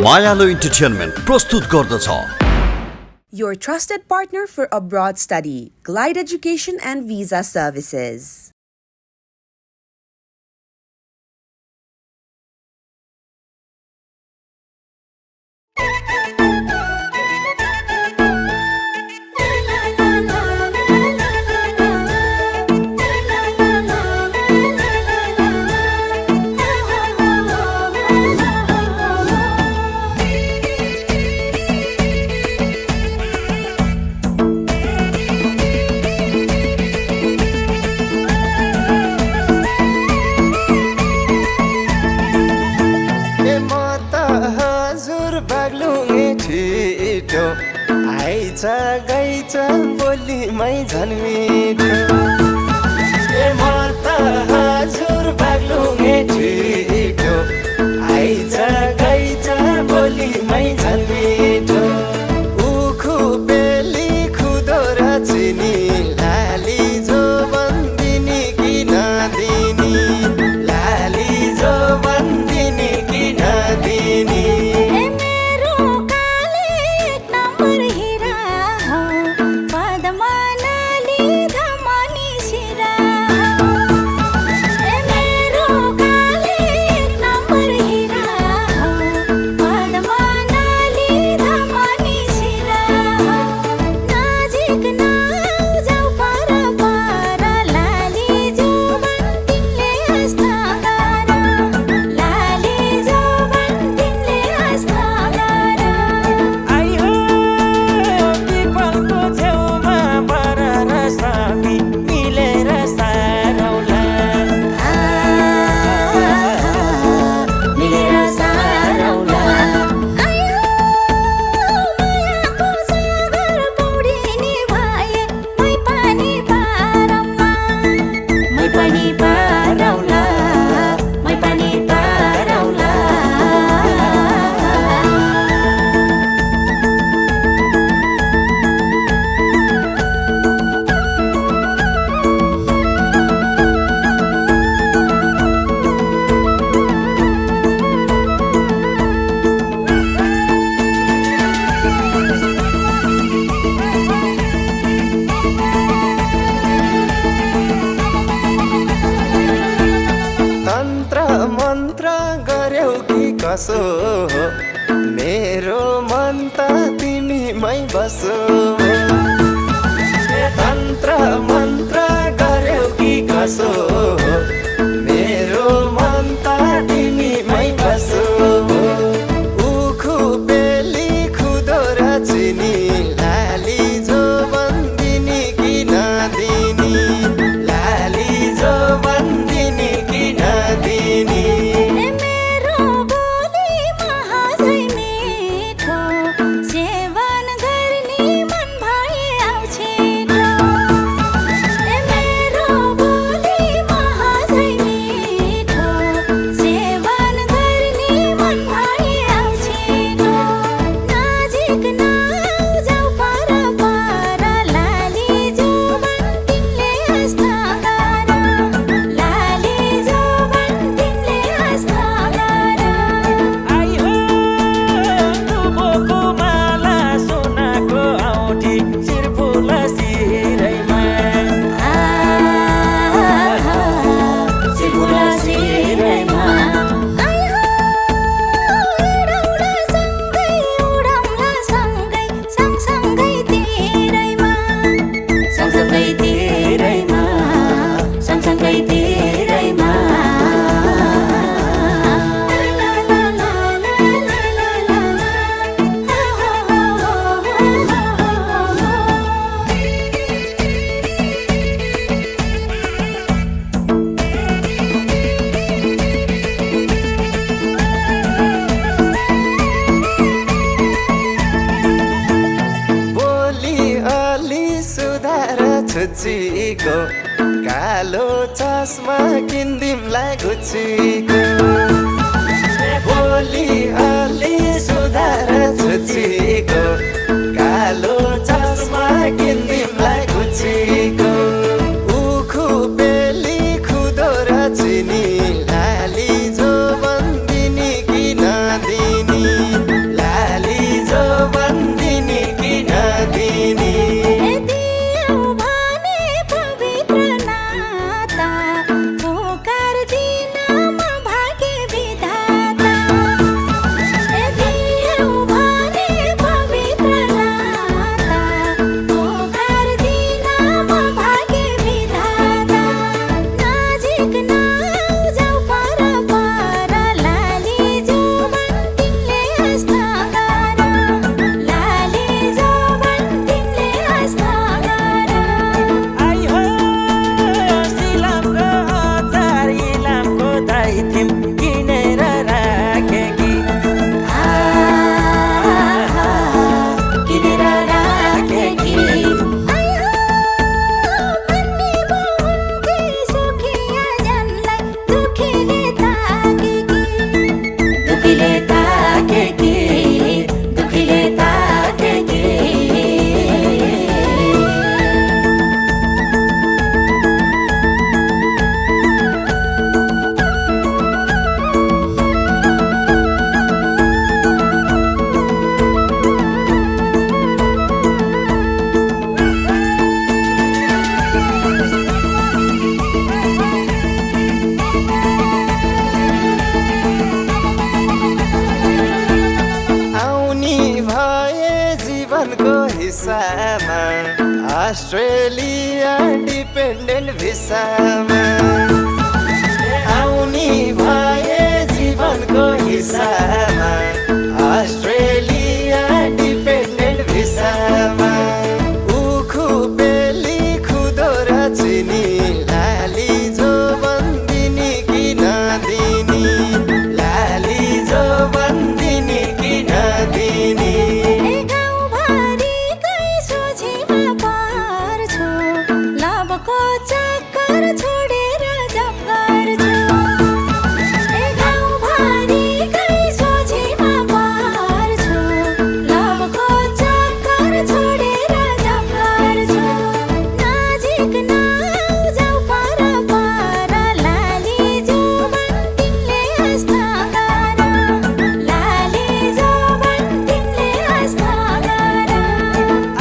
मायालु इन्टरटेनमेन्ट प्रस्तुत गर्दछ Your trusted partner for abroad study, Glide Education and Visa Services. आइचा गइचा बोलीमै झन् मिठो ए म त हजुर बाग्लुङे छिटो आइचा गइचा बोलीमै झन् मिठो उखु बेली खुदो र चिनी लाली जो बन्दिनी कि नदिनी लाली जो बन्दिनी कि नदिनी कसो हो मेरो मन त तिमीमै बसो तन्त्र मन्त्र गर्यौ कि कसो हो मेरो मन त तिमीमै बसो उखु बेली खुदो र चिनी लाली जो बन्दिनी कि नदिनी लाली जो बन्दिनी कि नदिनी छुच्चीको कालो चस्मा किन्दिमलाई गुच्चीको बोली अलि सुधार छुच्चीको कालो चस्मा किन्दिमलाई गुच्चीको उखु बेली खुदो र चिनी लाली जो बन्दिनी कि नदिनी हिस्सामा अस्ट्रेलिया डिपेन्डेन्ट भिसामा आउने भए जीवनको हिस्सामा अस्ट्रेलिया डिपेन्डेन्ट भिसामा उखु बेली खुदो र चिनी लाली जो बन्दिनी कि नदिनी लाली जो बन्दिनी कि नदिनी चक्कर छोडेर जप गर्छु गाउँभरिकै सोझीमा पर्छु लभको चक्कर छोडेर जप गर्छु नजिक नआउजाउ पर पर लाली जो बन्तिमले आस्था गर लाली जो बन्तिमले आस्था गर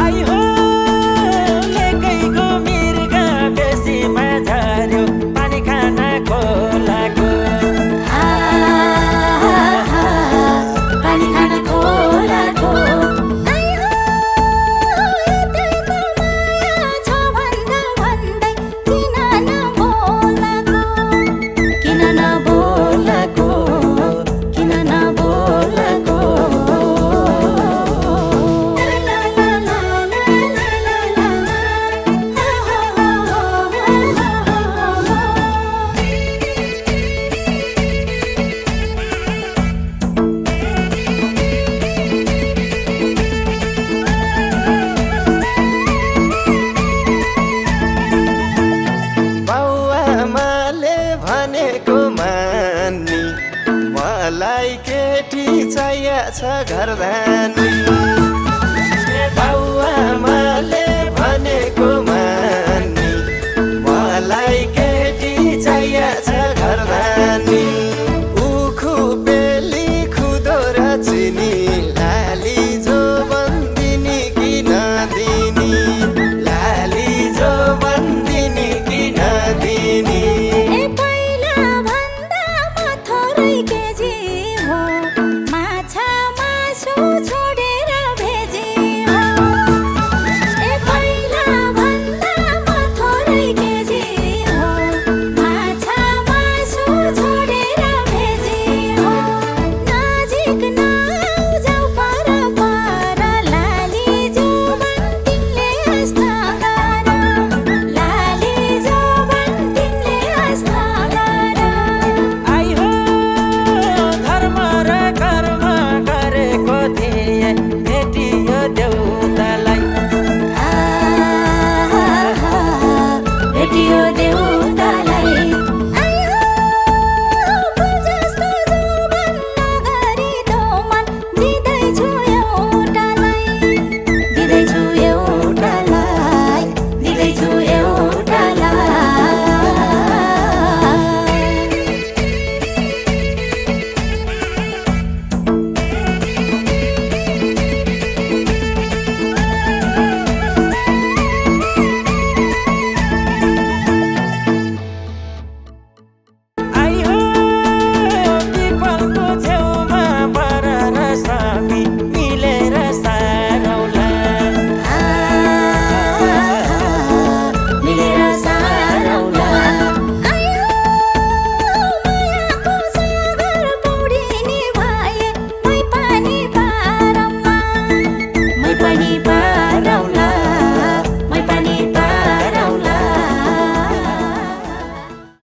आई हो लेकैको मिर्गा बेसीमा झर्यो पानी खाना खोलाको पानी खान खोलाको आई हो यतैको माया छ भन्दा भन्दै किन नबोलाको किन नबोलाको किन नबोलाको ला ला ला ला बाउआमाले भनेको मान्नी मलाई केटी चाहिएछ घरदानी बाउआमाले भनेको मान्नी मलाई केटी चाहिएछ घरदानी उखु बेली खुदो र चिनी लाली जो बन्दिनी कि नदिनी लाली जो बन्दिनी कि नदिनी ए पहिला भन्दा म थोरै केजी हो माछा मासु